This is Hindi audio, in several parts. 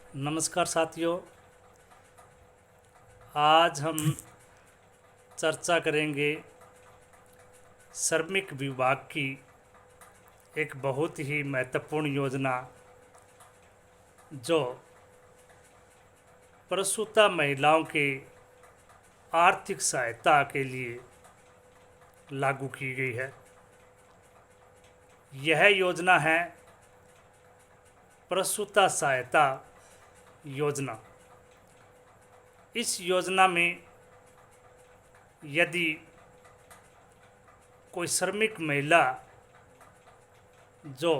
नमस्कार साथियों। आज हम चर्चा करेंगे श्रमिक विभाग की एक बहुत ही महत्वपूर्ण योजना जो प्रसूता महिलाओं के आर्थिक सहायता के लिए लागू की गई है। यह योजना है प्रसूता सहायता योजना। इस योजना में यदि कोई श्रमिक महिला जो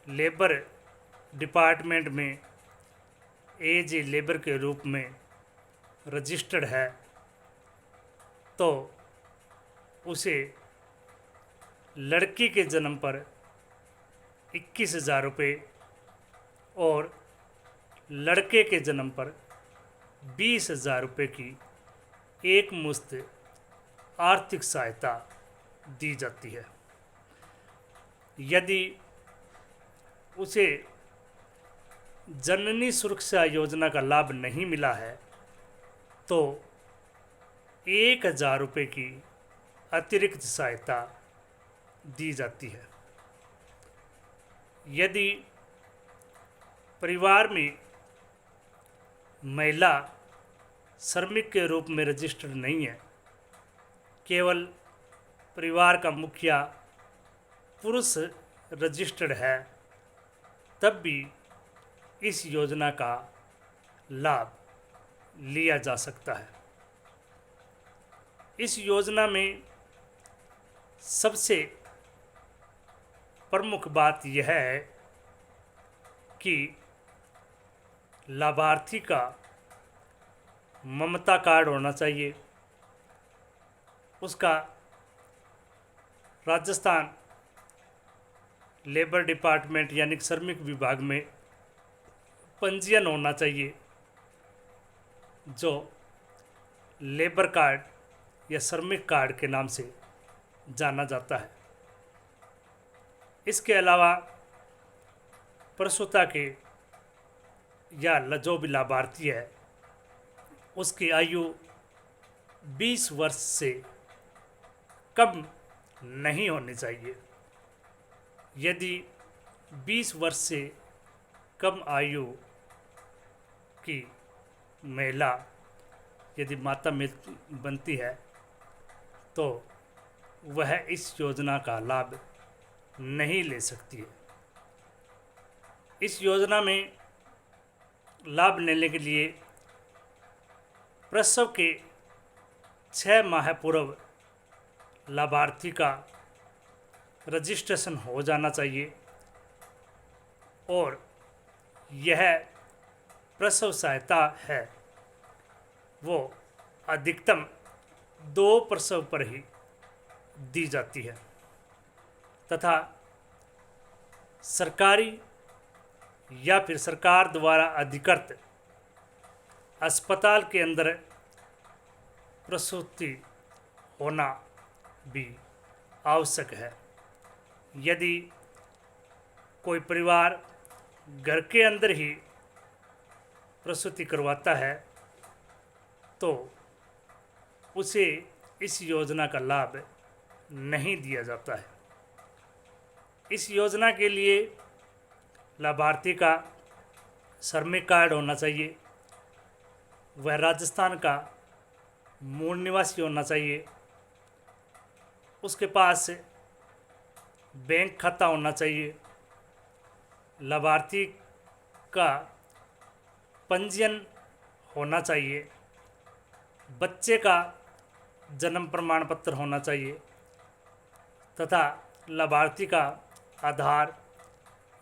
लेबर डिपार्टमेंट में एज ए लेबर के रूप में रजिस्टर्ड है तो उसे लड़की के जन्म पर 21,000 रुपये और लड़के के जन्म पर 20,000 रुपये की एक मुश्त आर्थिक सहायता दी जाती है। यदि उसे जननी सुरक्षा योजना का लाभ नहीं मिला है तो 1,000 रुपये की अतिरिक्त सहायता दी जाती है। यदि परिवार में महिला श्रमिक के रूप में रजिस्टर्ड नहीं है, केवल परिवार का मुखिया पुरुष रजिस्टर्ड है, तब भी इस योजना का लाभ लिया जा सकता है। इस योजना में सबसे प्रमुख बात यह है कि लाभार्थी का ममता कार्ड होना चाहिए। उसका राजस्थान लेबर डिपार्टमेंट यानी श्रमिक विभाग में पंजीयन होना चाहिए, जो लेबर कार्ड या श्रमिक कार्ड के नाम से जाना जाता है। इसके अलावा प्रसूता के या जो भी लाभार्थी है उसकी आयु 20 वर्ष से कम नहीं होनी चाहिए। यदि 20 वर्ष से कम आयु की महिला यदि माता बनती है तो वह इस योजना का लाभ नहीं ले सकती है। इस योजना में लाभ लेने के लिए प्रसव के 6 माह पूर्व लाभार्थी का रजिस्ट्रेशन हो जाना चाहिए और यह प्रसव सहायता है वो अधिकतम 2 प्रसव पर ही दी जाती है तथा सरकारी या फिर सरकार द्वारा अधिकृत अस्पताल के अंदर प्रसूति होना भी आवश्यक है। यदि कोई परिवार घर के अंदर ही प्रसूति करवाता है तो उसे इस योजना का लाभ नहीं दिया जाता है। इस योजना के लिए लाभार्थी का श्रमिक कार्ड होना चाहिए, वह राजस्थान का मूल निवासी होना चाहिए, उसके पास बैंक खाता होना चाहिए, लाभार्थी का पंजीयन होना चाहिए, बच्चे का जन्म प्रमाण पत्र होना चाहिए तथा लाभार्थी का आधार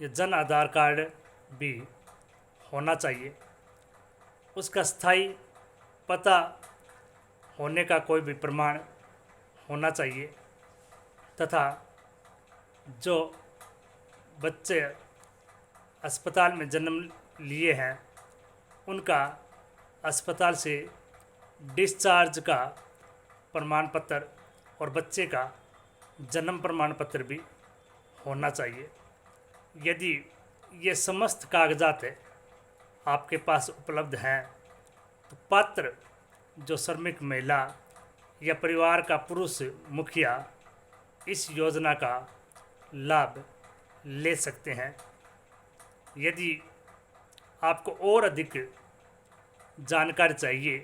या जन आधार कार्ड भी होना चाहिए। उसका स्थायी पता होने का कोई भी प्रमाण होना चाहिए तथा जो बच्चे अस्पताल में जन्म लिए हैं उनका अस्पताल से डिस्चार्ज का प्रमाण पत्र और बच्चे का जन्म प्रमाण पत्र भी होना चाहिए। यदि ये समस्त कागजात आपके पास उपलब्ध हैं तो पात्र जो श्रमिक महिला या परिवार का पुरुष मुखिया इस योजना का लाभ ले सकते हैं। यदि आपको और अधिक जानकारी चाहिए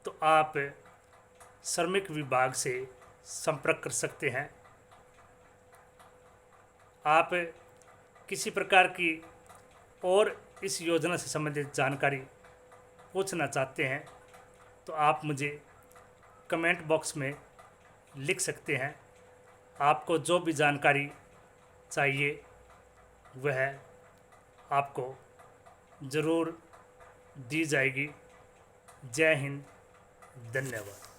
तो आप श्रमिक विभाग से संपर्क कर सकते हैं। आप किसी प्रकार की और इस योजना से संबंधित जानकारी पूछना चाहते हैं तो आप मुझे कमेंट बॉक्स में लिख सकते हैं। आपको जो भी जानकारी चाहिए वह आपको ज़रूर दी जाएगी। जय हिंद, धन्यवाद।